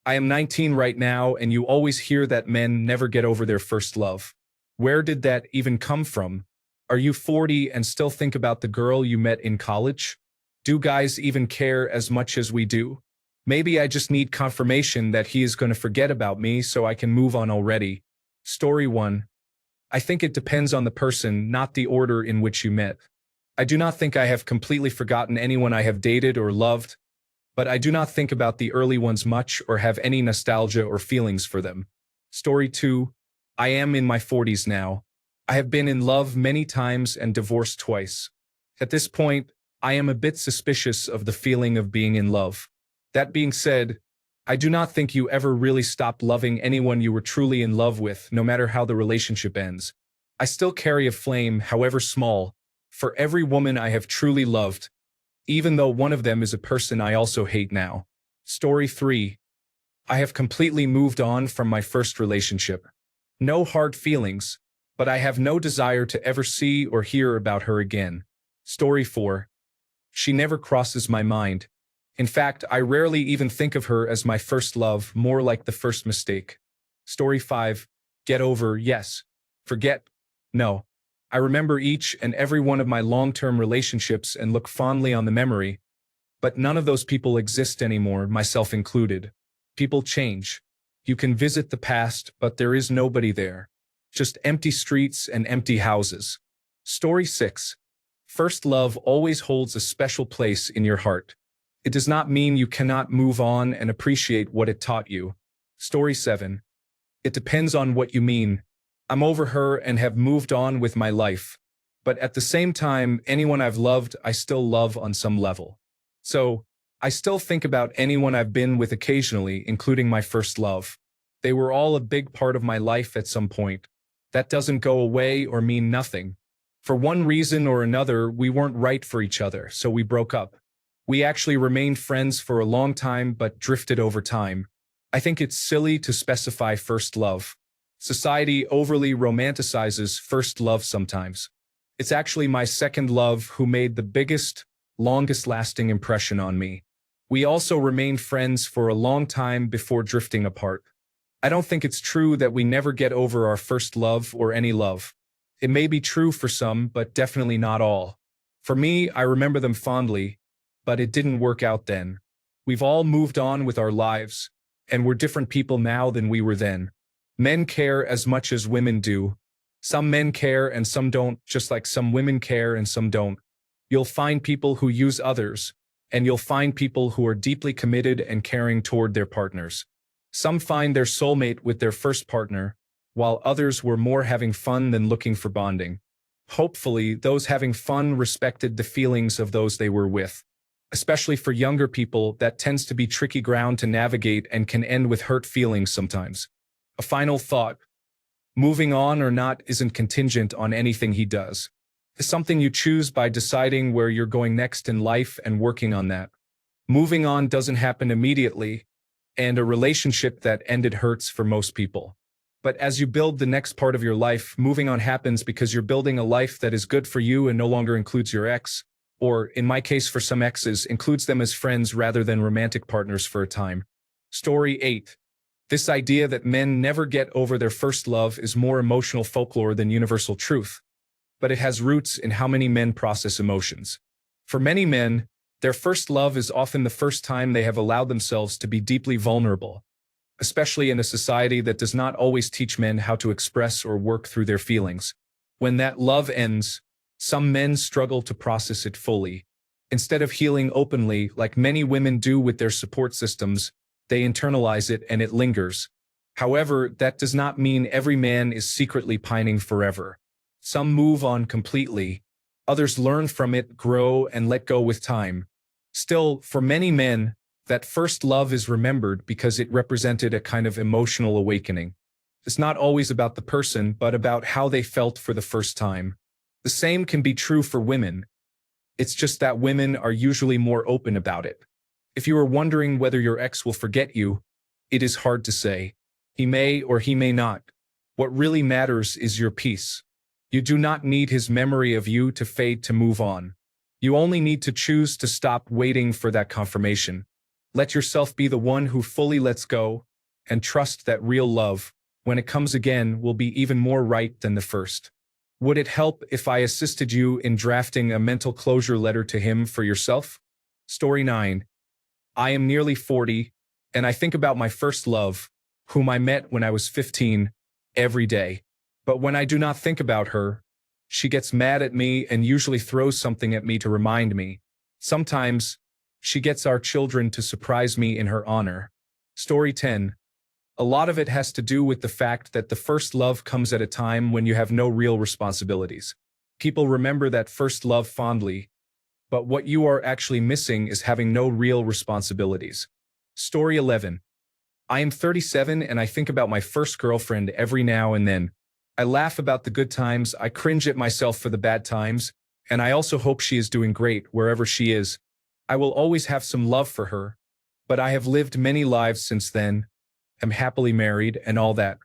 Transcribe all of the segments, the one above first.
I am 19 right now, and you always hear that men never get over their first love. Where did that even come from? Are you 40 and still think about the girl you met in college? Do guys even care as much as we do? Maybe I just need confirmation that he is going to forget about me so I can move on already. Story 1. I think it depends on the person, not the order in which you met. I do not think I have completely forgotten anyone I have dated or loved, but I do not think about the early ones much or have any nostalgia or feelings for them. Story 2. I am in my 40s now. I have been in love many times and divorced twice. At this point, I am a bit suspicious of the feeling of being in love. That being said, I do not think you ever really stopped loving anyone you were truly in love with, no matter how the relationship ends. I still carry a flame, however small, for every woman I have truly loved, even though one of them is a person I also hate now. Story 3. I have completely moved on from my first relationship. No hard feelings, but I have no desire to ever see or hear about her again. Story 4. She never crosses my mind. In fact, I rarely even think of her as my first love, more like the first mistake. Story 5. Get over, yes. Forget, no. I remember each and every one of my long-term relationships and look fondly on the memory, but none of those people exist anymore, myself included. People change. You can visit the past, but there is nobody there. Just empty streets and empty houses. Story 6. First love always holds a special place in your heart. It does not mean you cannot move on and appreciate what it taught you. Story 7. It depends on what you mean. I'm over her and have moved on with my life. But at the same time, anyone I've loved, I still love on some level. So, I still think about anyone I've been with occasionally, including my first love. They were all a big part of my life at some point. That doesn't go away or mean nothing. For one reason or another, we weren't right for each other, so we broke up. We actually remained friends for a long time but drifted over time. I think it's silly to specify first love. Society overly romanticizes first love sometimes. It's actually my second love who made the biggest, longest-lasting impression on me. We also remained friends for a long time before drifting apart. I don't think it's true that we never get over our first love or any love. It may be true for some, but definitely not all. For me, I remember them fondly, but it didn't work out then. We've all moved on with our lives, and we're different people now than we were then. Men care as much as women do. Some men care and some don't, just like some women care and some don't. You'll find people who use others, and you'll find people who are deeply committed and caring toward their partners. Some find their soulmate with their first partner, while others were more having fun than looking for bonding. Hopefully, those having fun respected the feelings of those they were with. Especially for younger people, that tends to be tricky ground to navigate and can end with hurt feelings sometimes. A final thought. Moving on or not isn't contingent on anything he does. It's something you choose by deciding where you're going next in life and working on that. Moving on doesn't happen immediately, and a relationship that ended hurts for most people. But as you build the next part of your life, moving on happens because you're building a life that is good for you and no longer includes your ex, or, in my case for some exes, includes them as friends rather than romantic partners for a time. Story 8. This idea that men never get over their first love is more emotional folklore than universal truth, but it has roots in how many men process emotions. For many men, their first love is often the first time they have allowed themselves to be deeply vulnerable, especially in a society that does not always teach men how to express or work through their feelings. When that love ends, some men struggle to process it fully. Instead of healing openly, like many women do with their support systems, they internalize it and it lingers. However, that does not mean every man is secretly pining forever. Some move on completely. Others learn from it, grow, and let go with time. Still, for many men, that first love is remembered because it represented a kind of emotional awakening. It's not always about the person, but about how they felt for the first time. The same can be true for women. It's just that women are usually more open about it. If you are wondering whether your ex will forget you, it is hard to say. He may or he may not. What really matters is your peace. You do not need his memory of you to fade to move on. You only need to choose to stop waiting for that confirmation. Let yourself be the one who fully lets go, and trust that real love, when it comes again, will be even more right than the first. Would it help if I assisted you in drafting a mental closure letter to him for yourself? Story 9. I am nearly 40, and I think about my first love, whom I met when I was 15, every day. But when I do not think about her, she gets mad at me and usually throws something at me to remind me. Sometimes, she gets our children to surprise me in her honor. Story 10. A lot of it has to do with the fact that the first love comes at a time when you have no real responsibilities. People remember that first love fondly, but what you are actually missing is having no real responsibilities. Story 11. I am 37 and I think about my first girlfriend every now and then. I laugh about the good times, I cringe at myself for the bad times, and I also hope she is doing great wherever she is. I will always have some love for her, but I have lived many lives since then, am happily married, and all that.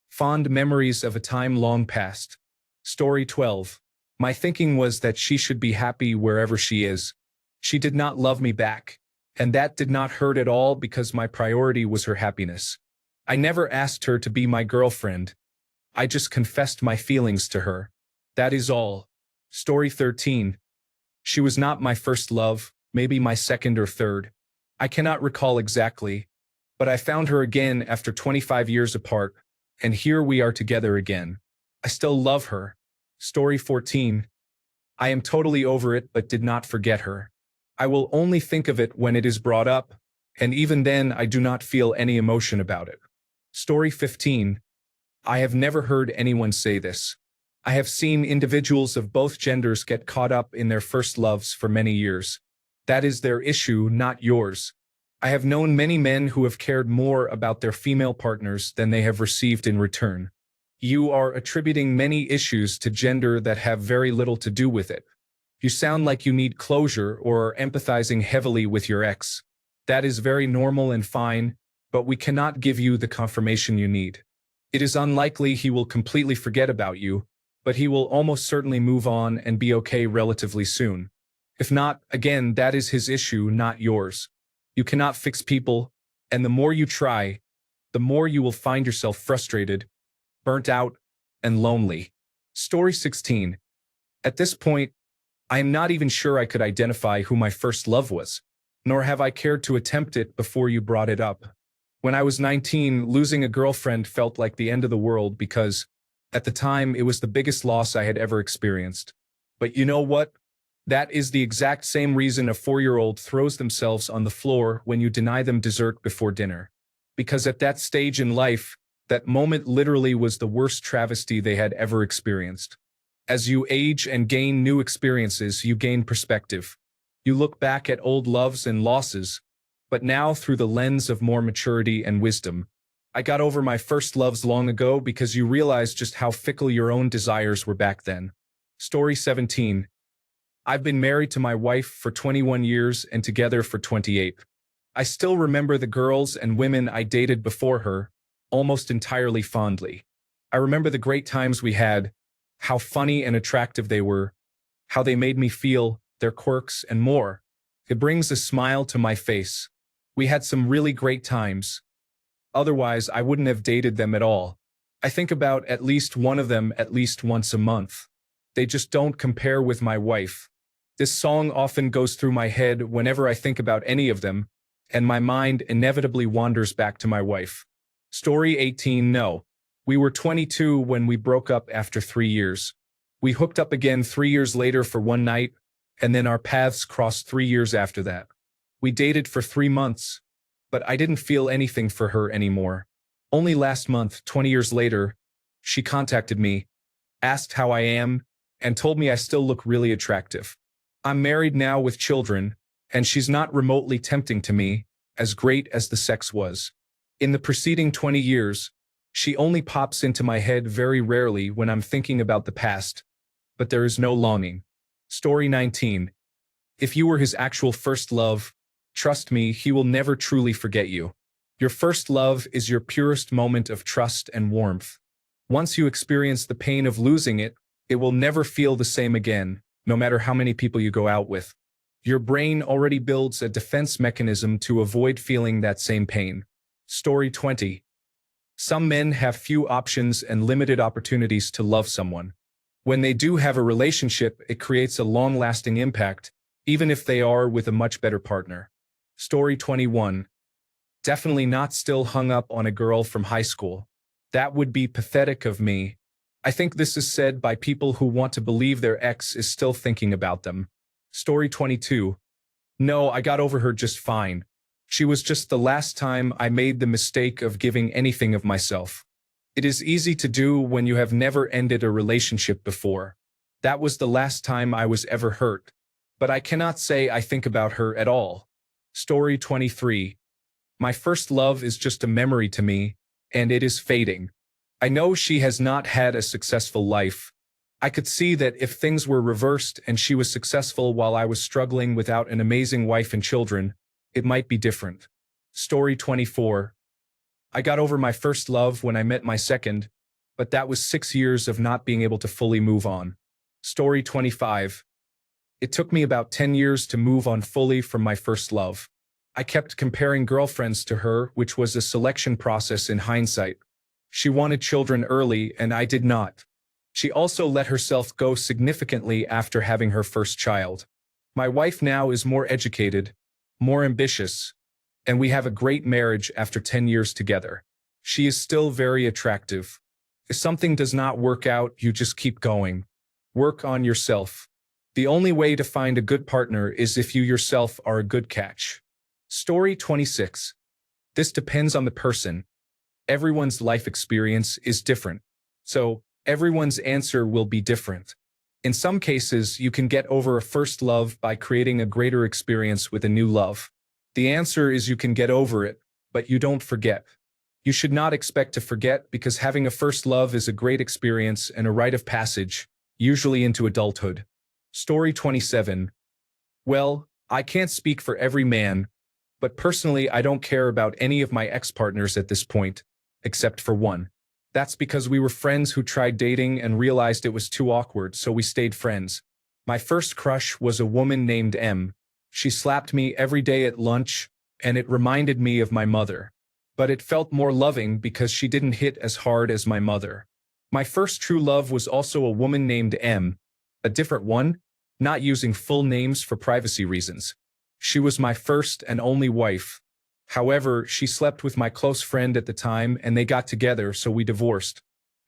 Fond memories of a time long past. Story 12. My thinking was that she should be happy wherever she is. She did not love me back, and that did not hurt at all because my priority was her happiness. I never asked her to be my girlfriend. I just confessed my feelings to her. That is all. Story 13. She was not my first love, maybe my second or third. I cannot recall exactly, but I found her again after 25 years apart, and here we are together again. I still love her. Story 14. I am totally over it but did not forget her. I will only think of it when it is brought up, and even then I do not feel any emotion about it. Story 15. I have never heard anyone say this. I have seen individuals of both genders get caught up in their first loves for many years. That is their issue, not yours. I have known many men who have cared more about their female partners than they have received in return. You are attributing many issues to gender that have very little to do with it. You sound like you need closure or are empathizing heavily with your ex. That is very normal and fine, but we cannot give you the confirmation you need. It is unlikely he will completely forget about you, but he will almost certainly move on and be okay relatively soon. If not, again, that is his issue, not yours. You cannot fix people, and the more you try, the more you will find yourself frustrated, burnt out, and lonely. Story 16. At this point, I am not even sure I could identify who my first love was, nor have I cared to attempt it before you brought it up. When I was 19, losing a girlfriend felt like the end of the world because, at the time, it was the biggest loss I had ever experienced. But you know what? That is the exact same reason a 4-year-old throws themselves on the floor when you deny them dessert before dinner. Because at that stage in life, that moment literally was the worst travesty they had ever experienced. As you age and gain new experiences, you gain perspective. You look back at old loves and losses, but now through the lens of more maturity and wisdom. I got over my first loves long ago because you realize just how fickle your own desires were back then. Story 17. I've been married to my wife for 21 years and together for 28. I still remember the girls and women I dated before her, almost entirely fondly. I remember the great times we had, how funny and attractive they were, how they made me feel, their quirks, and more. It brings a smile to my face. We had some really great times. Otherwise, I wouldn't have dated them at all. I think about at least one of them at least once a month. They just don't compare with my wife. This song often goes through my head whenever I think about any of them, and my mind inevitably wanders back to my wife. Story 18. No. We were 22 when we broke up after 3 years. We hooked up again 3 years later for one night, and then our paths crossed 3 years after that. We dated for 3 months, but I didn't feel anything for her anymore. Only last month, 20 years later, she contacted me, asked how I am, and told me I still look really attractive. I'm married now with children, and she's not remotely tempting to me, as great as the sex was. In the preceding 20 years, she only pops into my head very rarely when I'm thinking about the past, but there is no longing. Story 19. If you were his actual first love, trust me, he will never truly forget you. Your first love is your purest moment of trust and warmth. Once you experience the pain of losing it, it will never feel the same again, no matter how many people you go out with. Your brain already builds a defense mechanism to avoid feeling that same pain. Story 20. Some men have few options and limited opportunities to love someone. When they do have a relationship, it creates a long-lasting impact, even if they are with a much better partner. Story 21. Definitely not still hung up on a girl from high school. That would be pathetic of me. I think this is said by people who want to believe their ex is still thinking about them. Story 22. No, I got over her just fine. She was just the last time I made the mistake of giving anything of myself. It is easy to do when you have never ended a relationship before. That was the last time I was ever hurt. But I cannot say I think about her at all. Story 23. My first love is just a memory to me, and it is fading. I know she has not had a successful life. I could see that if things were reversed and she was successful while I was struggling without an amazing wife and children, it might be different. Story 24. I got over my first love when I met my second, but that was 6 years of not being able to fully move on. Story 25. It took me about 10 years to move on fully from my first love. I kept comparing girlfriends to her, which was a selection process in hindsight. She wanted children early, and I did not. She also let herself go significantly after having her first child. My wife now is more educated, more ambitious, and we have a great marriage after 10 years together. She is still very attractive. If something does not work out, you just keep going. Work on yourself. The only way to find a good partner is if you yourself are a good catch. Story 26. This depends on the person. Everyone's life experience is different, so everyone's answer will be different. In some cases, you can get over a first love by creating a greater experience with a new love. The answer is you can get over it, but you don't forget. You should not expect to forget because having a first love is a great experience and a rite of passage, usually into adulthood. Story 27. Well, I can't speak for every man, but personally I don't care about any of my ex-partners at this point, except for one. That's because we were friends who tried dating and realized it was too awkward, so we stayed friends. My first crush was a woman named M. She slapped me every day at lunch, and it reminded me of my mother. But it felt more loving because she didn't hit as hard as my mother. My first true love was also a woman named M, a different one, not using full names for privacy reasons. She was my first and only wife. However, she slept with my close friend at the time and they got together, so we divorced.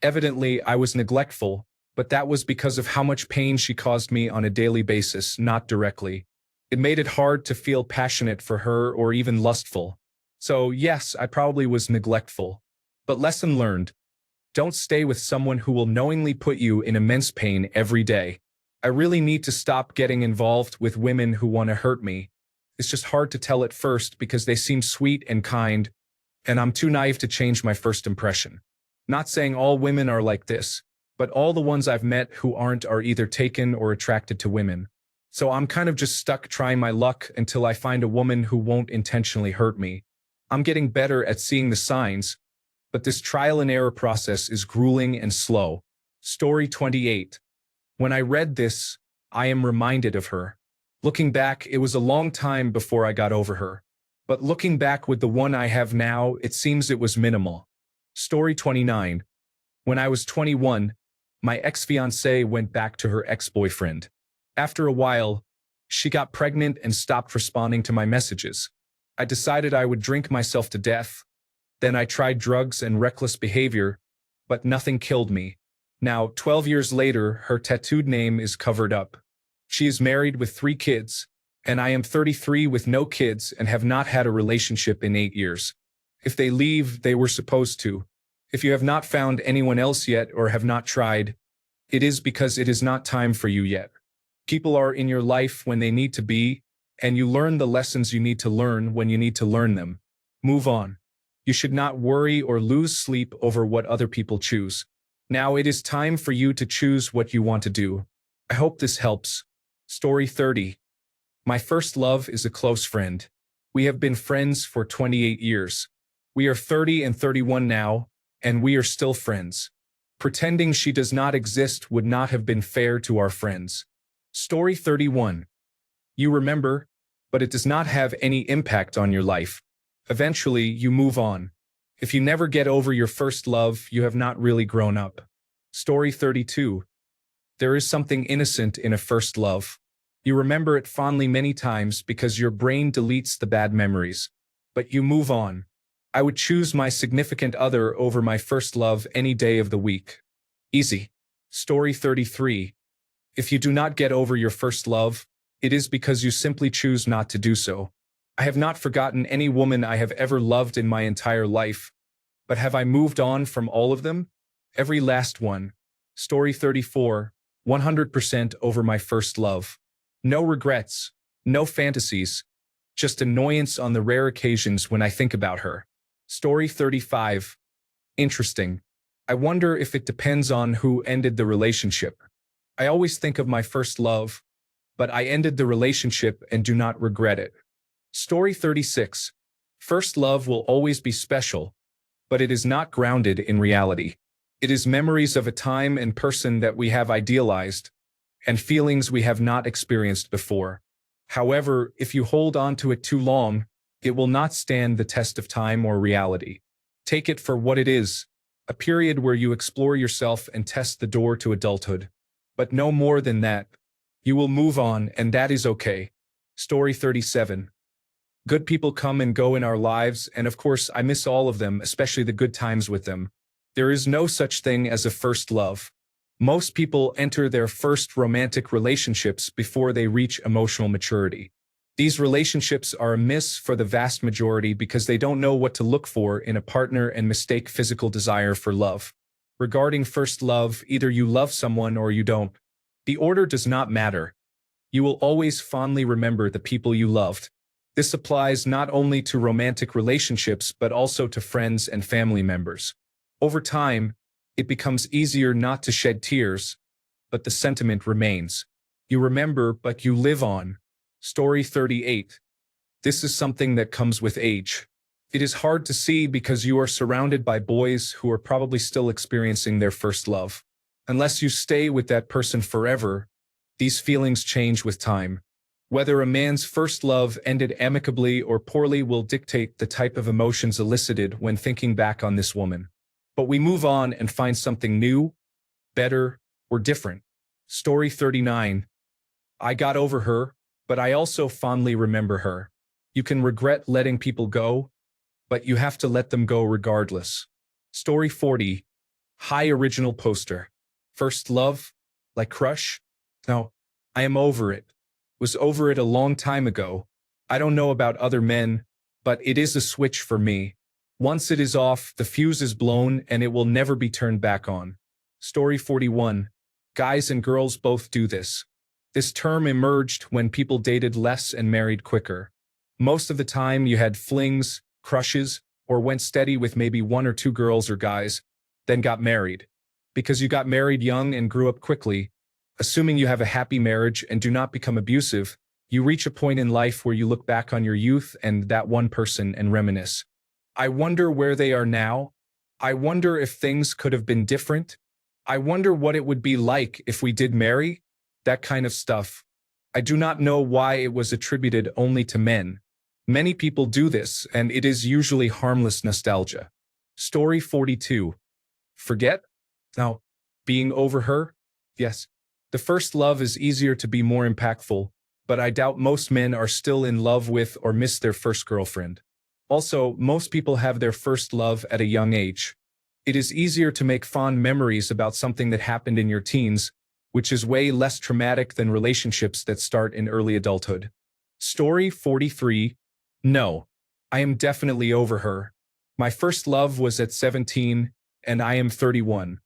Evidently, I was neglectful, but that was because of how much pain she caused me on a daily basis, not directly. It made it hard to feel passionate for her or even lustful. So yes, I probably was neglectful. But lesson learned. Don't stay with someone who will knowingly put you in immense pain every day. I really need to stop getting involved with women who want to hurt me. It's just hard to tell at first because they seem sweet and kind, and I'm too naive to change my first impression. Not saying all women are like this, but all the ones I've met who aren't are either taken or attracted to women. So I'm kind of just stuck trying my luck until I find a woman who won't intentionally hurt me. I'm getting better at seeing the signs, but this trial and error process is grueling and slow. Story 28. When I read this, I am reminded of her. Looking back, it was a long time before I got over her. But looking back with the one I have now, it seems it was minimal. Story 29. When I was 21, my ex-fiancée went back to her ex-boyfriend. After a while, she got pregnant and stopped responding to my messages. I decided I would drink myself to death. Then I tried drugs and reckless behavior, but nothing killed me. Now, 12 years later, her tattooed name is covered up. She is married with 3 kids, and I am 33 with no kids and have not had a relationship in 8 years. If they leave, they were supposed to. If you have not found anyone else yet or have not tried, it is because it is not time for you yet. People are in your life when they need to be, and you learn the lessons you need to learn when you need to learn them. Move on. You should not worry or lose sleep over what other people choose. Now it is time for you to choose what you want to do. I hope this helps. Story 30. My first love is a close friend. We have been friends for 28 years. We are 30 and 31 now, and we are still friends. Pretending she does not exist would not have been fair to our friends. Story 31. You remember, but it does not have any impact on your life. Eventually, you move on. If you never get over your first love, you have not really grown up. Story 32. There is something innocent in a first love. You remember it fondly many times because your brain deletes the bad memories. But you move on. I would choose my significant other over my first love any day of the week. Easy. Story 33. If you do not get over your first love, it is because you simply choose not to do so. I have not forgotten any woman I have ever loved in my entire life. But have I moved on from all of them? Every last one. Story 34. 100% over my first love. No regrets, no fantasies, just annoyance on the rare occasions when I think about her. Story 35. Interesting. I wonder if it depends on who ended the relationship. I always think of my first love, but I ended the relationship and do not regret it. Story 36. First love will always be special, but it is not grounded in reality. It is memories of a time and person that we have idealized, and feelings we have not experienced before. However, if you hold on to it too long, it will not stand the test of time or reality. Take it for what it is, a period where you explore yourself and test the door to adulthood. But no more than that. You will move on, and that is okay. Story 37. Good people come and go in our lives, and of course I miss all of them, especially the good times with them. There is no such thing as a first love. Most people enter their first romantic relationships before they reach emotional maturity. These relationships are a miss for the vast majority because they don't know what to look for in a partner and mistake physical desire for love. Regarding first love, either you love someone or you don't. The order does not matter. You will always fondly remember the people you loved. This applies not only to romantic relationships but also to friends and family members. Over time, it becomes easier not to shed tears, but the sentiment remains. You remember, but you live on. Story 38. This is something that comes with age. It is hard to see because you are surrounded by boys who are probably still experiencing their first love. Unless you stay with that person forever, these feelings change with time. Whether a man's first love ended amicably or poorly will dictate the type of emotions elicited when thinking back on this woman. But we move on and find something new, better, or different. Story 39. I got over her, but I also fondly remember her. You can regret letting people go, but you have to let them go regardless. Story 40. High original poster. First love? Like crush? No, I am over it. Was over it a long time ago. I don't know about other men, but it is a switch for me. Once it is off, the fuse is blown and it will never be turned back on. Story 41. Guys and girls both do this. This term emerged when people dated less and married quicker. Most of the time you had flings, crushes, or went steady with maybe one or two girls or guys, then got married. Because you got married young and grew up quickly, assuming you have a happy marriage and do not become abusive, you reach a point in life where you look back on your youth and that one person and reminisce. I wonder where they are now. I wonder if things could have been different. I wonder what it would be like if we did marry. That kind of stuff. I do not know why it was attributed only to men. Many people do this, and it is usually harmless nostalgia. Story 42. Forget? Now, being over her? Yes. The first love is easier to be more impactful, but I doubt most men are still in love with or miss their first girlfriend. Also, most people have their first love at a young age. It is easier to make fond memories about something that happened in your teens, which is way less traumatic than relationships that start in early adulthood. Story 43. No, I am definitely over her. My first love was at 17, and I am 31.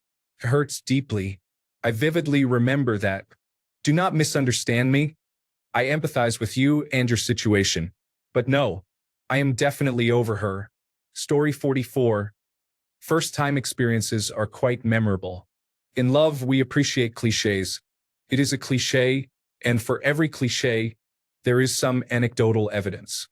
It hurts deeply. I vividly remember that. Do not misunderstand me. I empathize with you and your situation. But no, I am definitely over her. Story 44. First-time experiences are quite memorable. In love, we appreciate cliches. It is a cliche, and for every cliche, there is some anecdotal evidence.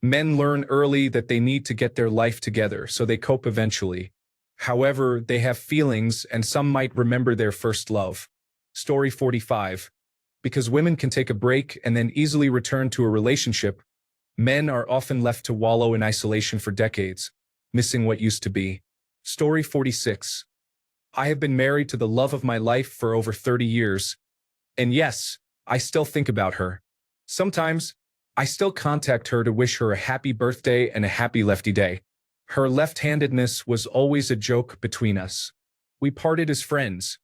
Men learn early that they need to get their life together, so they cope eventually. However, they have feelings, and some might remember their first love. Story 45. Because women can take a break and then easily return to a relationship, men are often left to wallow in isolation for decades, missing what used to be. Story 46. I have been married to the love of my life for over 30 years. And yes, I still think about her. Sometimes, I still contact her to wish her a happy birthday and a happy lefty day. Her left-handedness was always a joke between us. We parted as friends,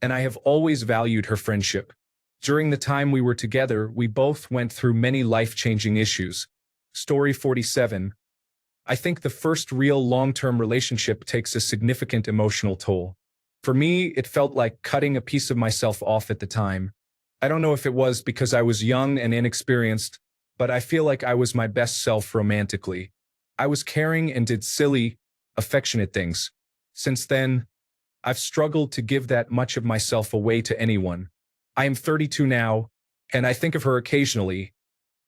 and I have always valued her friendship. During the time we were together, we both went through many life-changing issues. Story 47. I think the first real long-term relationship takes a significant emotional toll. For me, it felt like cutting a piece of myself off at the time. I don't know if it was because I was young and inexperienced, but I feel like I was my best self romantically. I was caring and did silly, affectionate things. Since then, I've struggled to give that much of myself away to anyone. I am 32 now, and I think of her occasionally,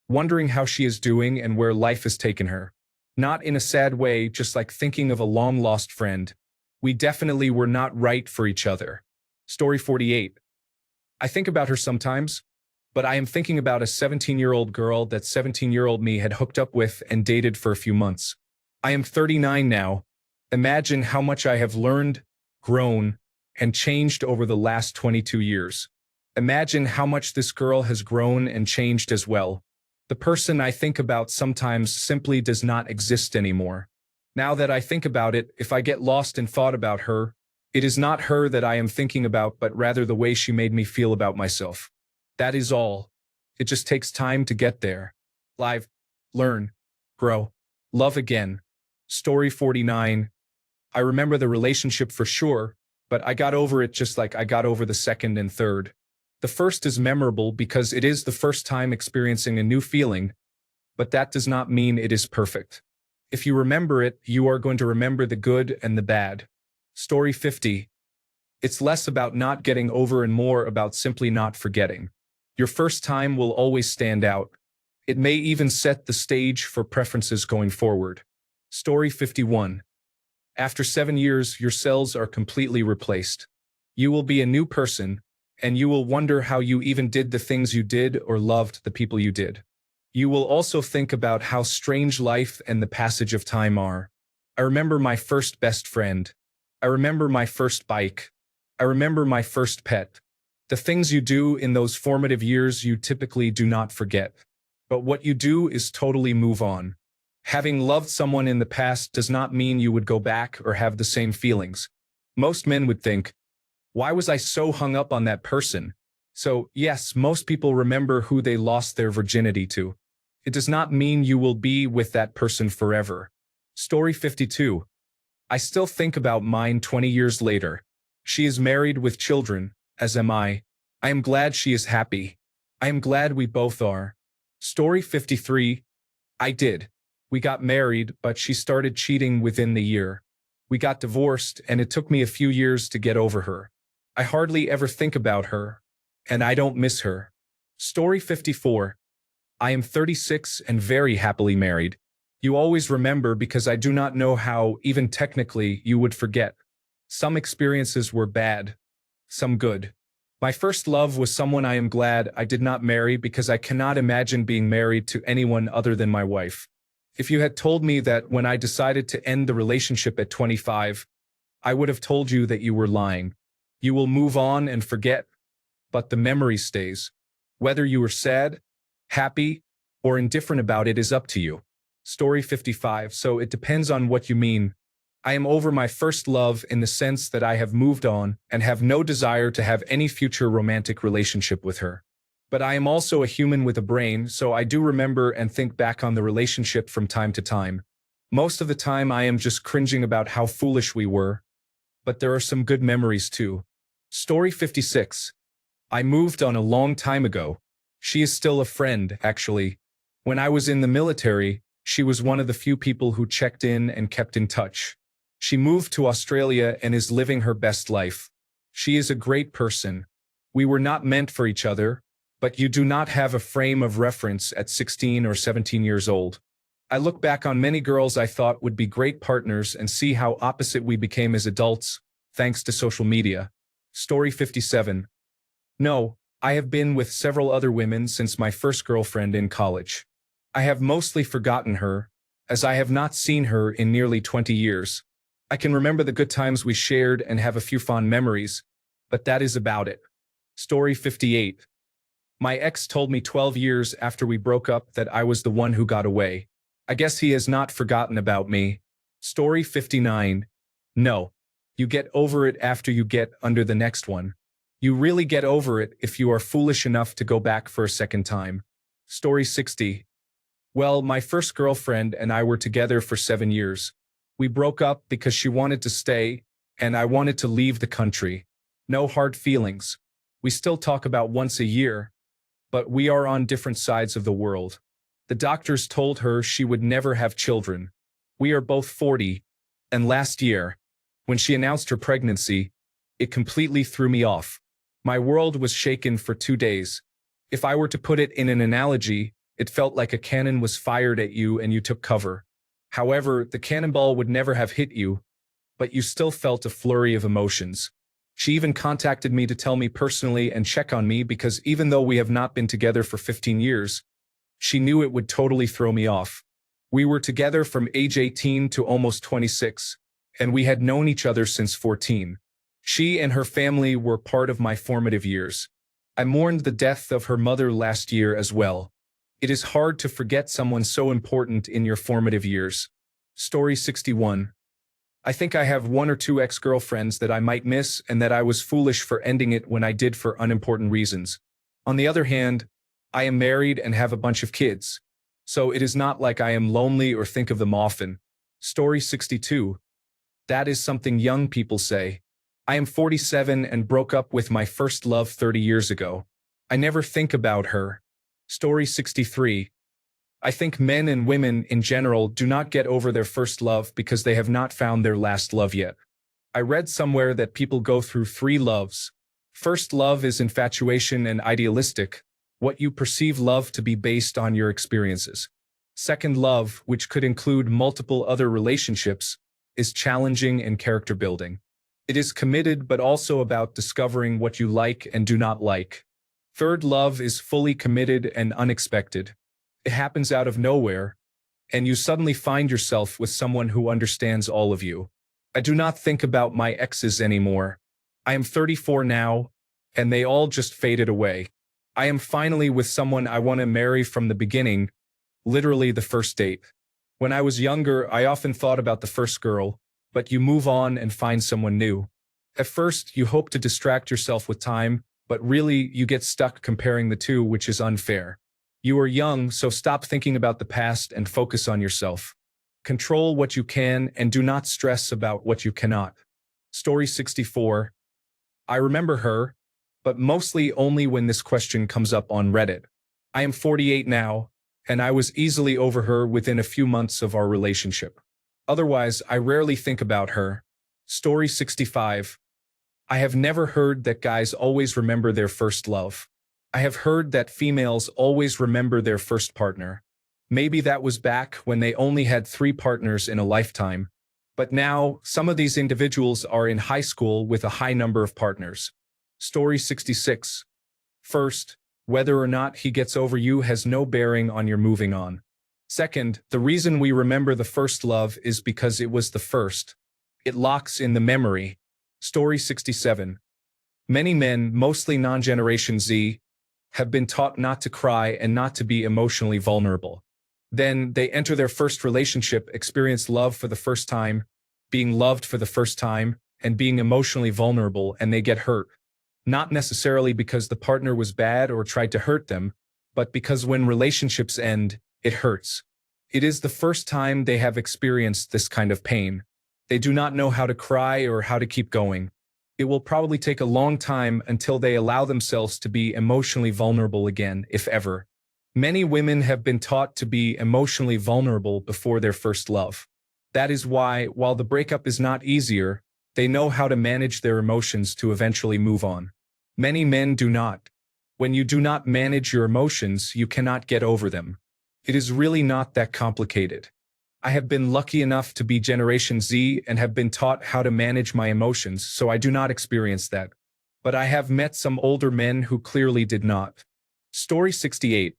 wondering how she is doing and where life has taken her. Not in a sad way, just like thinking of a long-lost friend. We definitely were not right for each other. Story 48. I think about her sometimes, but I am thinking about a 17-year-old girl that 17-year-old me had hooked up with and dated for a few months. I am 39 now. Imagine how much I have learned, grown, and changed over the last 22 years. Imagine how much this girl has grown and changed as well. The person I think about sometimes simply does not exist anymore. Now that I think about it, if I get lost in thought about her, it is not her that I am thinking about, but rather the way she made me feel about myself. That is all. It just takes time to get there. Live, learn, grow, love again. Story 49. I remember the relationship for sure, but I got over it just like I got over the second and third. The first is memorable because it is the first time experiencing a new feeling, but that does not mean it is perfect. If you remember it, you are going to remember the good and the bad. Story 50. It's less about not getting over and more about simply not forgetting. Your first time will always stand out. It may even set the stage for preferences going forward. Story 51. After 7 years, your cells are completely replaced. You will be a new person, and you will wonder how you even did the things you did or loved the people you did. You will also think about how strange life and the passage of time are. I remember my first best friend. I remember my first bike. I remember my first pet. The things you do in those formative years you typically do not forget. But what you do is totally move on. Having loved someone in the past does not mean you would go back or have the same feelings. Most men would think, why was I so hung up on that person? So, yes, most people remember who they lost their virginity to. It does not mean you will be with that person forever. Story 52. I still think about mine 20 years later. She is married with children, as am I. I am glad she is happy. I am glad we both are. Story 53. I did. We got married, but she started cheating within the year. We got divorced, and it took me a few years to get over her. I hardly ever think about her, and I don't miss her. Story 54. I am 36 and very happily married. You always remember because I do not know how, even technically, you would forget. Some experiences were bad, some good. My first love was someone I am glad I did not marry because I cannot imagine being married to anyone other than my wife. If you had told me that when I decided to end the relationship at 25, I would have told you that you were lying. You will move on and forget, but the memory stays. Whether you were sad, happy, or indifferent about it is up to you. Story 55. So it depends on what you mean. I am over my first love in the sense that I have moved on and have no desire to have any future romantic relationship with her. But I am also a human with a brain, so I do remember and think back on the relationship from time to time. Most of the time I am just cringing about how foolish we were, but there are some good memories too. Story 56. I moved on a long time ago. She is still a friend, actually. When I was in the military, she was one of the few people who checked in and kept in touch. She moved to Australia and is living her best life. She is a great person. We were not meant for each other, but you do not have a frame of reference at 16 or 17 years old. I look back on many girls I thought would be great partners and see how opposite we became as adults, thanks to social media. Story 57. No, I have been with several other women since my first girlfriend in college. I have mostly forgotten her, as I have not seen her in nearly 20 years. I can remember the good times we shared and have a few fond memories, but that is about it. Story 58. My ex told me 12 years after we broke up that I was the one who got away. I guess he has not forgotten about me. Story 59. No. You get over it after you get under the next one. You really get over it if you are foolish enough to go back for a second time. Story 60. Well, my first girlfriend and I were together for 7 years. We broke up because she wanted to stay, and I wanted to leave the country. No hard feelings. We still talk about once a year, but we are on different sides of the world. The doctors told her she would never have children. We are both 40, and last year, when she announced her pregnancy, it completely threw me off. My world was shaken for 2 days. If I were to put it in an analogy, it felt like a cannon was fired at you and you took cover. However, the cannonball would never have hit you, but you still felt a flurry of emotions. She even contacted me to tell me personally and check on me because even though we have not been together for 15 years, she knew it would totally throw me off. We were together from age 18 to almost 26, and we had known each other since 14. She and her family were part of my formative years. I mourned the death of her mother last year as well. It is hard to forget someone so important in your formative years. Story 61. I think I have 1 or 2 ex-girlfriends that I might miss and that I was foolish for ending it when I did for unimportant reasons. On the other hand, I am married and have a bunch of kids, so it is not like I am lonely or think of them often. Story 62. That is something young people say. I am 47 and broke up with my first love 30 years ago. I never think about her. Story 63. I think men and women in general do not get over their first love because they have not found their last love yet. I read somewhere that people go through 3 loves. First love is infatuation and idealistic, what you perceive love to be based on your experiences. Second love, which could include multiple other relationships, is challenging and character building. It is committed but also about discovering what you like and do not like. Third love is fully committed and unexpected. It happens out of nowhere, and you suddenly find yourself with someone who understands all of you. I do not think about my exes anymore. I am 34 now, and they all just faded away. I am finally with someone I want to marry from the beginning, literally the first date. When I was younger, I often thought about the first girl, but you move on and find someone new. At first, you hope to distract yourself with time, but really, you get stuck comparing the two, which is unfair. You are young, so stop thinking about the past and focus on yourself. Control what you can and do not stress about what you cannot. Story 64. I remember her, but mostly only when this question comes up on Reddit. I am 48 now, and I was easily over her within a few months of our relationship. Otherwise, I rarely think about her. Story 65. I have never heard that guys always remember their first love. I have heard that females always remember their first partner. Maybe that was back when they only had 3 partners in a lifetime. But now, some of these individuals are in high school with a high number of partners. Story 66. First, whether or not he gets over you has no bearing on your moving on. Second, the reason we remember the first love is because it was the first. It locks in the memory. Story 67. Many men, mostly non-Generation Z, have been taught not to cry and not to be emotionally vulnerable. Then they enter their first relationship, experience love for the first time, being loved for the first time, and being emotionally vulnerable, and they get hurt. Not necessarily because the partner was bad or tried to hurt them, but because when relationships end, it hurts. It is the first time they have experienced this kind of pain. They do not know how to cry or how to keep going. It will probably take a long time until they allow themselves to be emotionally vulnerable again, if ever. Many women have been taught to be emotionally vulnerable before their first love. That is why, while the breakup is not easier, they know how to manage their emotions to eventually move on. Many men do not. When you do not manage your emotions, you cannot get over them. It is really not that complicated. I have been lucky enough to be Generation Z and have been taught how to manage my emotions, so I do not experience that. but I have met some older men who clearly did not. Story 68.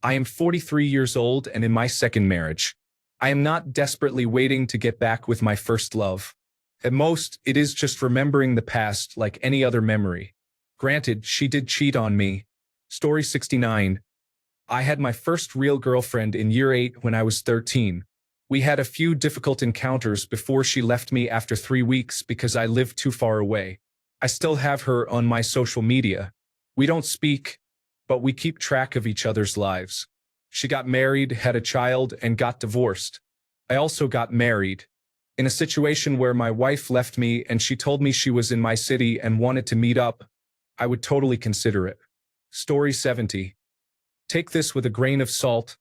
I am 43 years old and in my second marriage. I am not desperately waiting to get back with my first love. At most, it is just remembering the past like any other memory. Granted, she did cheat on me. Story 69. I had my first real girlfriend in year 8 when I was 13. We had a few difficult encounters before she left me after 3 weeks because I lived too far away. I still have her on my social media. We don't speak, but we keep track of each other's lives. She got married, had a child, and got divorced. I also got married. In a situation where my wife left me and she told me she was in my city and wanted to meet up, I would totally consider it. Story 70. Take this with a grain of salt,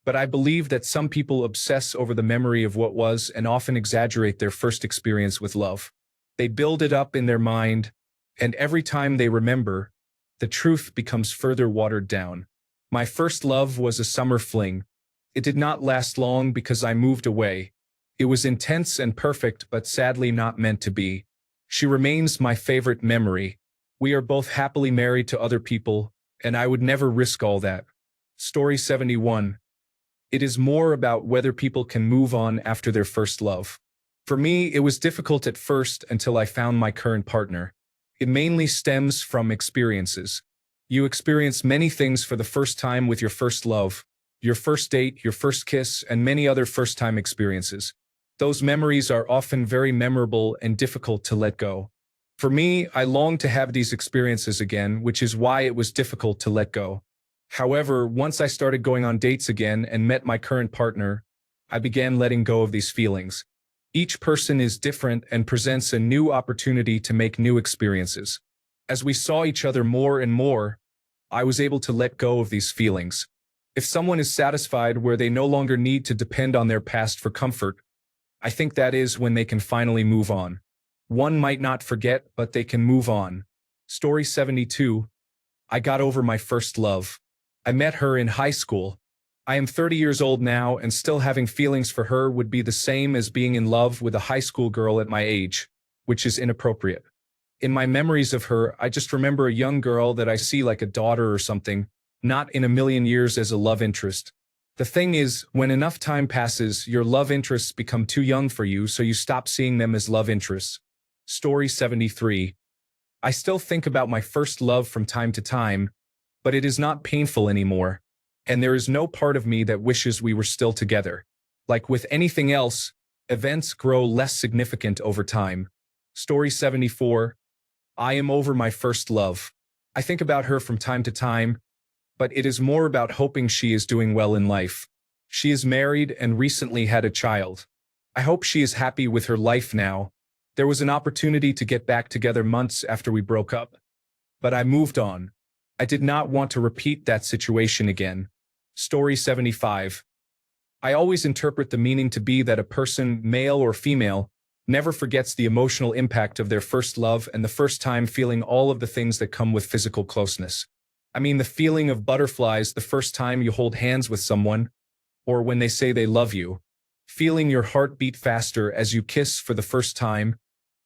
but I believe that some people obsess over the memory of what was and often exaggerate their first experience with love. They build it up in their mind, and every time they remember, the truth becomes further watered down. My first love was a summer fling. It did not last long because I moved away. It was intense and perfect, but sadly not meant to be. She remains my favorite memory. We are both happily married to other people, and I would never risk all that. Story 71. It is more about whether people can move on after their first love. For me, it was difficult at first until I found my current partner. It mainly stems from experiences. You experience many things for the first time with your first love, your first date, your first kiss, and many other first-time experiences. Those memories are often very memorable and difficult to let go. For me, I long to have these experiences again, which is why it was difficult to let go. However, once I started going on dates again and met my current partner, I began letting go of these feelings. Each person is different and presents a new opportunity to make new experiences. As we saw each other more and more, I was able to let go of these feelings. If someone is satisfied where they no longer need to depend on their past for comfort, I think that is when they can finally move on. One might not forget, but they can move on. Story 72. I got over my first love. I met her in high school. I am 30 years old now, and still having feelings for her would be the same as being in love with a high school girl at my age, which is inappropriate. In my memories of her, I just remember a young girl that I see like a daughter or something, not in a million years as a love interest. The thing is, when enough time passes, your love interests become too young for you, so you stop seeing them as love interests. Story 73. I still think about my first love from time to time, but it is not painful anymore, and there is no part of me that wishes we were still together. Like with anything else, events grow less significant over time. Story 74. I am over my first love. I think about her from time to time, but it is more about hoping she is doing well in life. She is married and recently had a child. I hope she is happy with her life now. There was an opportunity to get back together months after we broke up, but I moved on. I did not want to repeat that situation again. Story 75. I always interpret the meaning to be that a person, male or female, never forgets the emotional impact of their first love and the first time feeling all of the things that come with physical closeness. I mean the feeling of butterflies the first time you hold hands with someone, or when they say they love you, feeling your heart beat faster as you kiss for the first time,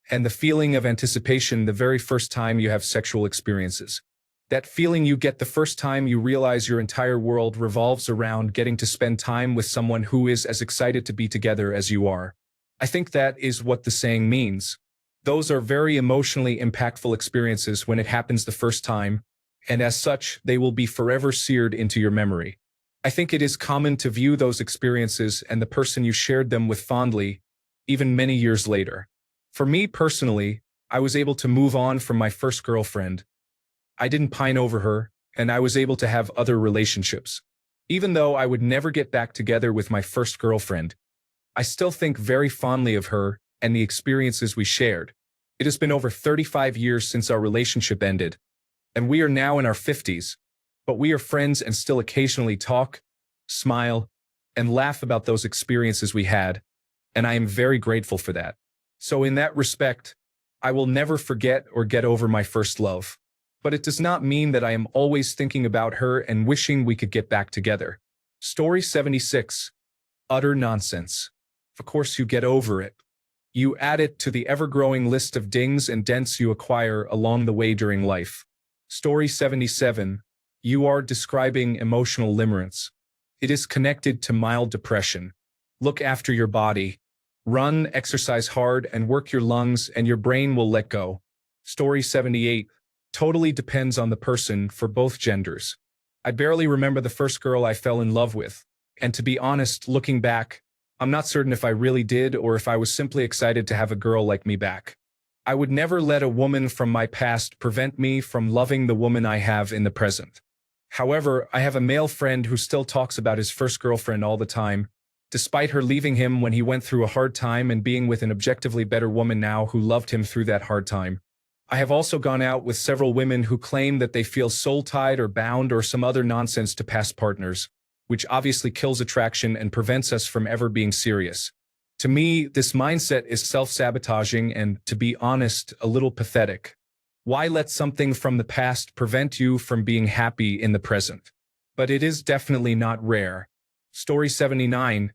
and the feeling of anticipation the very first time you have sexual experiences. That feeling you get the first time you realize your entire world revolves around getting to spend time with someone who is as excited to be together as you are. I think that is what the saying means. Those are very emotionally impactful experiences when it happens the first time, and as such, they will be forever seared into your memory. I think it is common to view those experiences and the person you shared them with fondly, even many years later. For me personally, I was able to move on from my first girlfriend. I didn't pine over her, and I was able to have other relationships. Even though I would never get back together with my first girlfriend, I still think very fondly of her and the experiences we shared. It has been over 35 years since our relationship ended, and we are now in our 50s, but we are friends and still occasionally talk, smile, and laugh about those experiences we had, and I am very grateful for that. So in that respect, I will never forget or get over my first love. But it does not mean that I am always thinking about her and wishing we could get back together. Story 76. Utter nonsense. Of course you get over it. You add it to the ever-growing list of dings and dents you acquire along the way during life. Story 77. You are describing emotional limerence. It is connected to mild depression. Look after your body. Run, exercise hard, and work your lungs, and your brain will let go. Story 78. Totally depends on the person for both genders. I barely remember the first girl I fell in love with. And to be honest, looking back, I'm not certain if I really did or if I was simply excited to have a girl like me back. I would never let a woman from my past prevent me from loving the woman I have in the present. However, I have a male friend who still talks about his first girlfriend all the time, despite her leaving him when he went through a hard time and being with an objectively better woman now who loved him through that hard time. I have also gone out with several women who claim that they feel soul-tied or bound or some other nonsense to past partners, which obviously kills attraction and prevents us from ever being serious. To me, this mindset is self-sabotaging and, to be honest, a little pathetic. Why let something from the past prevent you from being happy in the present? But it is definitely not rare. Story 79.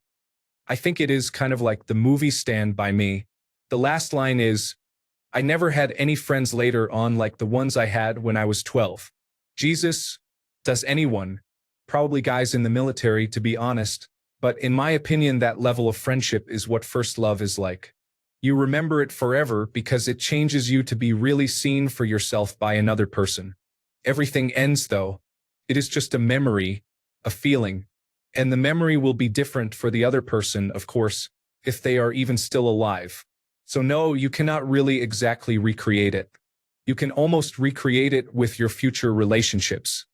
I think it is kind of like the movie Stand By Me. The last line is, I never had any friends later on like the ones I had when I was 12. Jesus, does anyone? Probably guys in the military, to be honest. But in my opinion, that level of friendship is what first love is like. You remember it forever because it changes you to be really seen for yourself by another person. Everything ends though. It is just a memory, a feeling. And the memory will be different for the other person, of course, if they are even still alive. So no, you cannot really exactly recreate it. You can almost recreate it with your future relationships.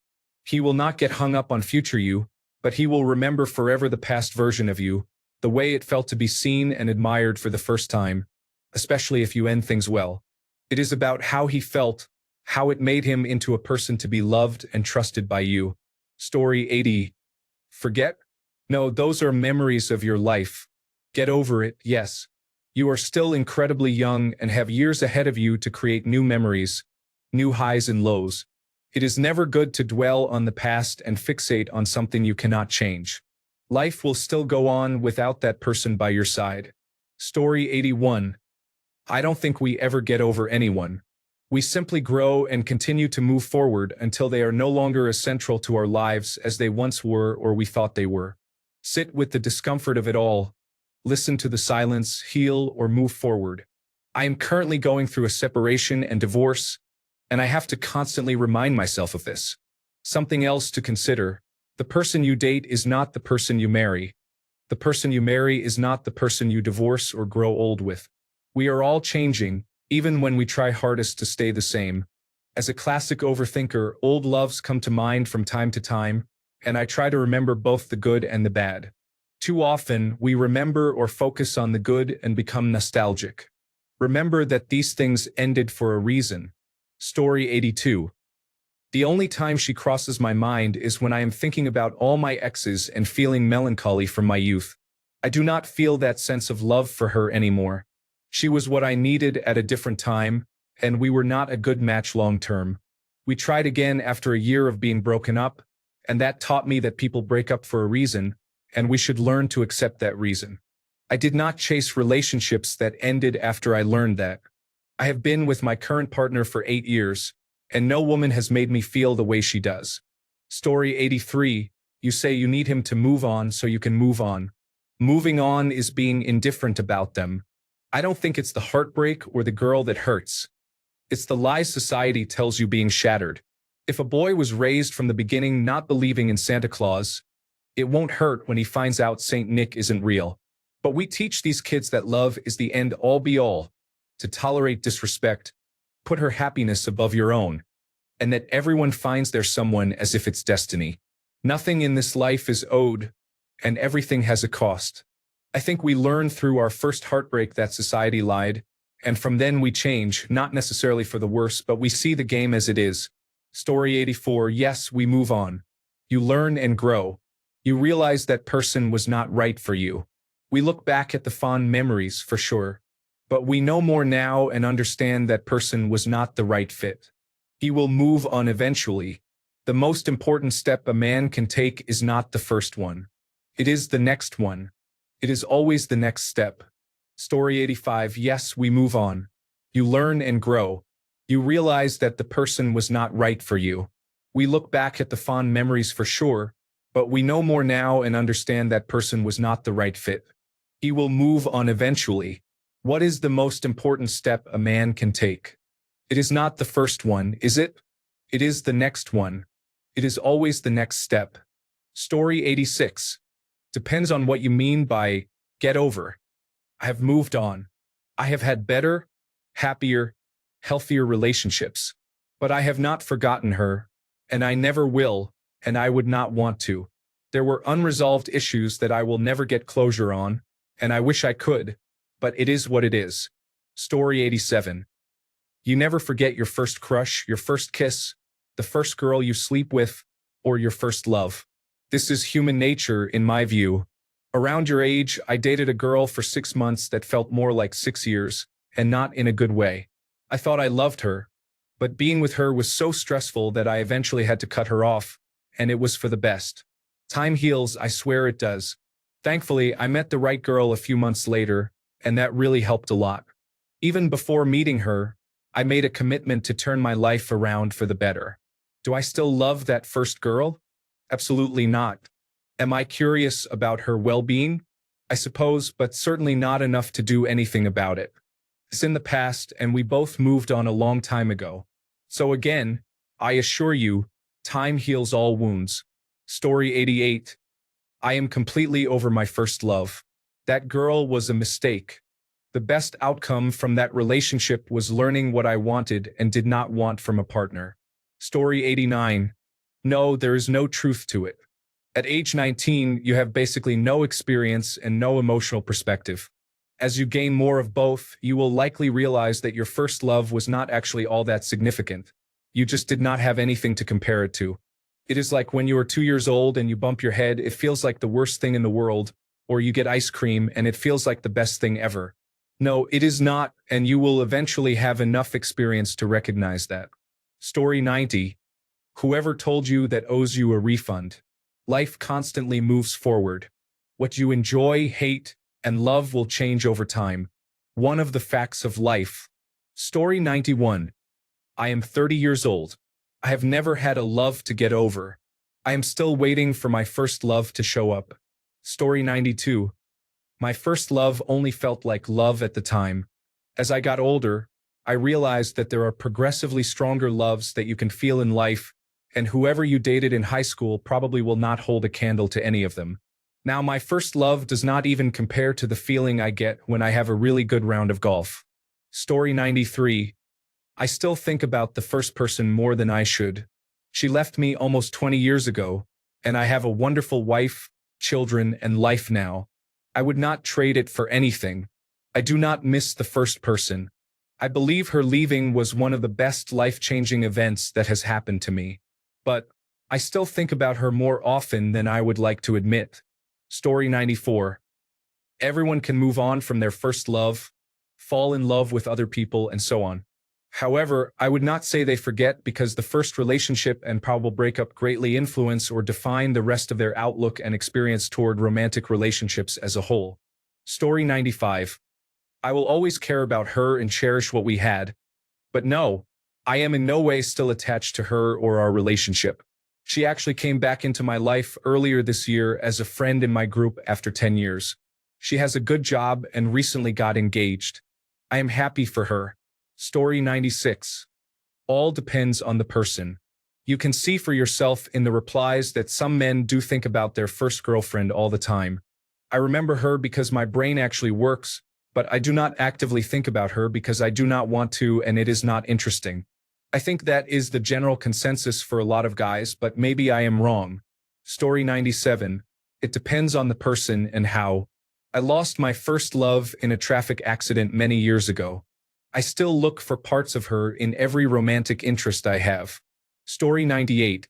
He will not get hung up on future you, but he will remember forever the past version of you, the way it felt to be seen and admired for the first time, especially if you end things well. It is about how he felt, how it made him into a person to be loved and trusted by you. Story 80. Forget? No, those are memories of your life. Get over it, yes. You are still incredibly young and have years ahead of you to create new memories, new highs and lows. It is never good to dwell on the past and fixate on something you cannot change. Life will still go on without that person by your side. Story 81. I don't think we ever get over anyone. We simply grow and continue to move forward until they are no longer as central to our lives as they once were or we thought they were. Sit with the discomfort of it all. Listen to the silence, heal, or move forward. I am currently going through a separation and divorce, and I have to constantly remind myself of this. Something else to consider. The person you date is not the person you marry. The person you marry is not the person you divorce or grow old with. We are all changing, even when we try hardest to stay the same. As a classic overthinker, old loves come to mind from time to time, and I try to remember both the good and the bad. Too often, we remember or focus on the good and become nostalgic. Remember that these things ended for a reason. Story 82. The only time she crosses my mind is when I am thinking about all my exes and feeling melancholy from my youth. I do not feel that sense of love for her anymore. She was what I needed at a different time, and we were not a good match long term. We tried again after a year of being broken up, and that taught me that people break up for a reason, and we should learn to accept that reason. I did not chase relationships that ended after I learned that. I have been with my current partner for 8 years, and no woman has made me feel the way she does. Story 83. You say you need him to move on so you can move on. Moving on is being indifferent about them. I don't think it's the heartbreak or the girl that hurts. It's the lies society tells you being shattered. If a boy was raised from the beginning not believing in Santa Claus, it won't hurt when he finds out Saint Nick isn't real. But we teach these kids that love is the end all be all, to tolerate disrespect, put her happiness above your own, and that everyone finds their someone as if it's destiny. Nothing in this life is owed, and everything has a cost. I think we learn through our first heartbreak that society lied, and from then we change, not necessarily for the worse, but we see the game as it is. Story 84. Yes, we move on. You learn and grow. You realize that person was not right for you. We look back at the fond memories, for sure. But we know more now and understand that person was not the right fit. He will move on eventually. The most important step a man can take is not the first one. It is the next one. It is always the next step. Story 85. Yes, we move on. You learn and grow. You realize that the person was not right for you. We look back at the fond memories for sure, but we know more now and understand that person was not the right fit. He will move on eventually. What is the most important step a man can take? It is not the first one, is it? It is the next one. It is always the next step. Story 86. Depends on what you mean by get over. I have moved on. I have had better, happier, healthier relationships. But I have not forgotten her, and I never will, and I would not want to. There were unresolved issues that I will never get closure on, and I wish I could, but it is what it is. Story 87. You never forget your first crush, your first kiss, the first girl you sleep with, or your first love. This is human nature, in my view. Around your age, I dated a girl for 6 months that felt more like 6 years, and not in a good way. I thought I loved her, but being with her was so stressful that I eventually had to cut her off, and it was for the best. Time heals, I swear it does. Thankfully, I met the right girl a few months later, and that really helped a lot. Even before meeting her, I made a commitment to turn my life around for the better. Do I still love that first girl? Absolutely not. Am I curious about her well-being? I suppose, but certainly not enough to do anything about it. It's in the past, and we both moved on a long time ago. So again, I assure you, time heals all wounds. Story 88. I am completely over my first love. That girl was a mistake. The best outcome from that relationship was learning what I wanted and did not want from a partner. Story 89. No, there is no truth to it. At age 19, you have basically no experience and no emotional perspective. As you gain more of both, you will likely realize that your first love was not actually all that significant. You just did not have anything to compare it to. It is like when you are 2 years old and you bump your head, it feels like the worst thing in the world, or you get ice cream and it feels like the best thing ever. No, it is not, and you will eventually have enough experience to recognize that. Story 90. Whoever told you that owes you a refund. Life constantly moves forward. What you enjoy, hate, and love will change over time. One of the facts of life. Story 91. I am 30 years old. I have never had a love to get over. I am still waiting for my first love to show up. Story 92. My first love only felt like love at the time. As I got older, I realized that there are progressively stronger loves that you can feel in life, and whoever you dated in high school probably will not hold a candle to any of them. Now, my first love does not even compare to the feeling I get when I have a really good round of golf. Story 93. I still think about the first person more than I should. She left me almost 20 years ago, and I have a wonderful wife, children, and life now. I would not trade it for anything. I do not miss the first person. I believe her leaving was one of the best life-changing events that has happened to me. But I still think about her more often than I would like to admit. Story 94. Everyone can move on from their first love, fall in love with other people, and so on. However, I would not say they forget because the first relationship and probable breakup greatly influence or define the rest of their outlook and experience toward romantic relationships as a whole. Story 95. I will always care about her and cherish what we had. But no, I am in no way still attached to her or our relationship. She actually came back into my life earlier this year as a friend in my group after 10 years. She has a good job and recently got engaged. I am happy for her. Story 96. All depends on the person. You can see for yourself in the replies that some men do think about their first girlfriend all the time. I remember her because my brain actually works, but I do not actively think about her because I do not want to and it is not interesting. I think that is the general consensus for a lot of guys, but maybe I am wrong. Story 97. It depends on the person and how. I lost my first love in a traffic accident many years ago. I still look for parts of her in every romantic interest I have. Story 98.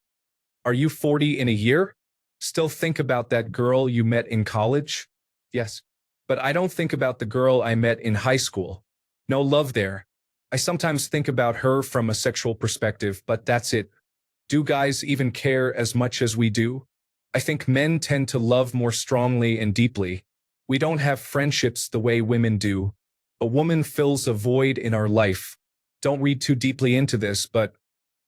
Are you 40 in a year? Still think about that girl you met in college? Yes. But I don't think about the girl I met in high school. No love there. I sometimes think about her from a sexual perspective, but that's it. Do guys even care as much as we do? I think men tend to love more strongly and deeply. We don't have friendships the way women do. A woman fills a void in our life. Don't read too deeply into this, but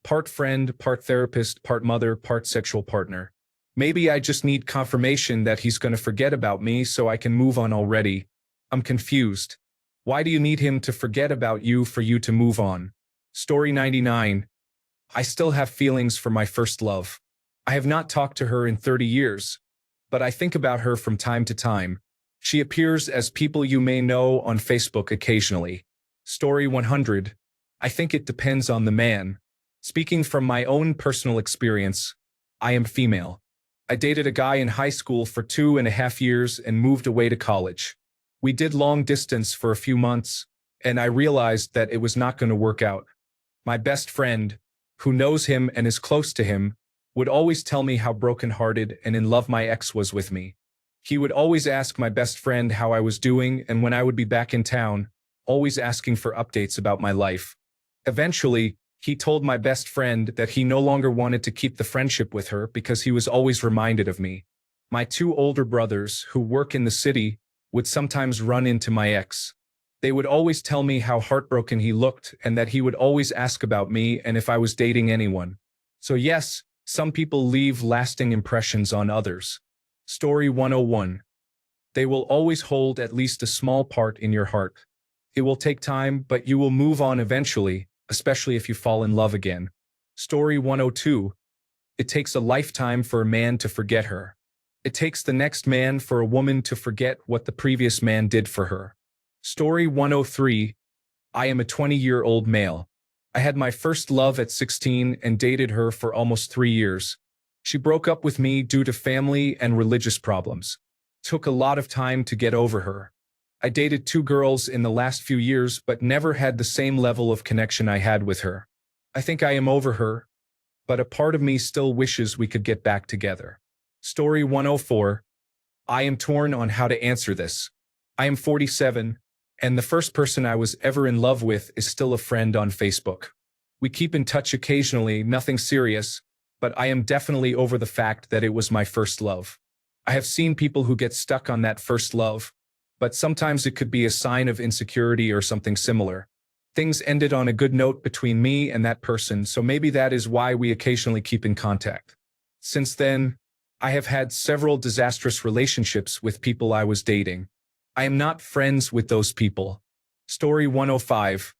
part friend, part therapist, part mother, part sexual partner. Maybe I just need confirmation that he's going to forget about me so I can move on already. I'm confused. Why do you need him to forget about you for you to move on? Story 99. I still have feelings for my first love. I have not talked to her in 30 years, but I think about her from time to time. She appears as people you may know on Facebook occasionally. Story 100. I think it depends on the man. Speaking from my own personal experience, I am female. I dated a guy in high school for 2.5 years and moved away to college. We did long distance for a few months, and I realized that it was not going to work out. My best friend, who knows him and is close to him, would always tell me how brokenhearted and in love my ex was with me. He would always ask my best friend how I was doing and when I would be back in town, always asking for updates about my life. Eventually, he told my best friend that he no longer wanted to keep the friendship with her because he was always reminded of me. My 2 older brothers, who work in the city, would sometimes run into my ex. They would always tell me how heartbroken he looked and that he would always ask about me and if I was dating anyone. So yes, some people leave lasting impressions on others. Story 101. They will always hold at least a small part in your heart. It will take time, but you will move on eventually, especially if you fall in love again. Story 102. It takes a lifetime for a man to forget her. It takes the next man for a woman to forget what the previous man did for her. Story 103. I am a 20-year-old male. I had my first love at 16 and dated her for almost 3 years. She broke up with me due to family and religious problems. Took a lot of time to get over her. I dated 2 girls in the last few years but never had the same level of connection I had with her. I think I am over her, but a part of me still wishes we could get back together. Story 104. I am torn on how to answer this. I am 47, and the first person I was ever in love with is still a friend on Facebook. We keep in touch occasionally, nothing serious, but I am definitely over the fact that it was my first love. I have seen people who get stuck on that first love, but sometimes it could be a sign of insecurity or something similar. Things ended on a good note between me and that person, so maybe that is why we occasionally keep in contact. Since then, I have had several disastrous relationships with people I was dating. I am not friends with those people. Story 105.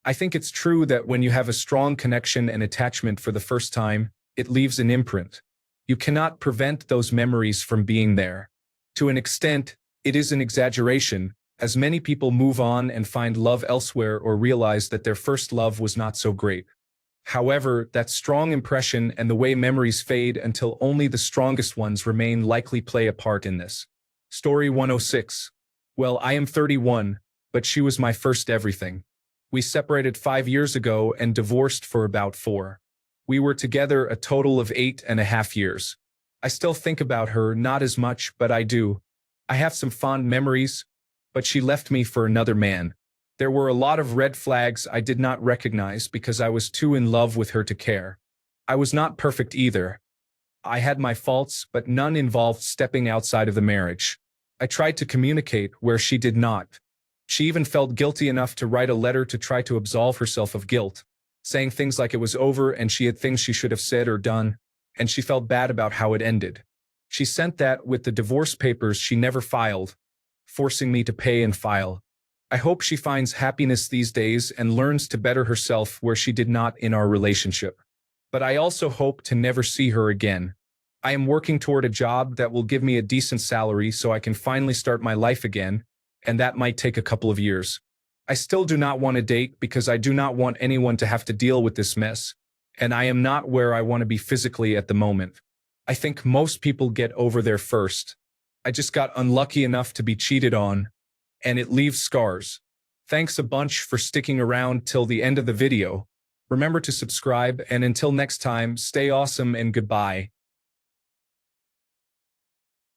I think it's true that when you have a strong connection and attachment for the first time, it leaves an imprint. You cannot prevent those memories from being there. To an extent, it is an exaggeration, as many people move on and find love elsewhere or realize that their first love was not so great. However, that strong impression and the way memories fade until only the strongest ones remain likely play a part in this. Story 106. Well, I am 31, but she was my first everything. We separated 5 years ago and divorced for about 4. We were together a total of 8.5 years. I still think about her, not as much, but I do. I have some fond memories, but she left me for another man. There were a lot of red flags I did not recognize because I was too in love with her to care. I was not perfect either. I had my faults, but none involved stepping outside of the marriage. I tried to communicate where she did not. She even felt guilty enough to write a letter to try to absolve herself of guilt, saying things like it was over and she had things she should have said or done, and she felt bad about how it ended. She sent that with the divorce papers she never filed, forcing me to pay and file. I hope she finds happiness these days and learns to better herself where she did not in our relationship. But I also hope to never see her again. I am working toward a job that will give me a decent salary so I can finally start my life again, and that might take a couple of years. I still do not want to date because I do not want anyone to have to deal with this mess, and I am not where I want to be physically at the moment. I think most people get over there first. I just got unlucky enough to be cheated on, and it leaves scars. Thanks a bunch for sticking around till the end of the video. Remember to subscribe, and until next time, stay awesome and goodbye.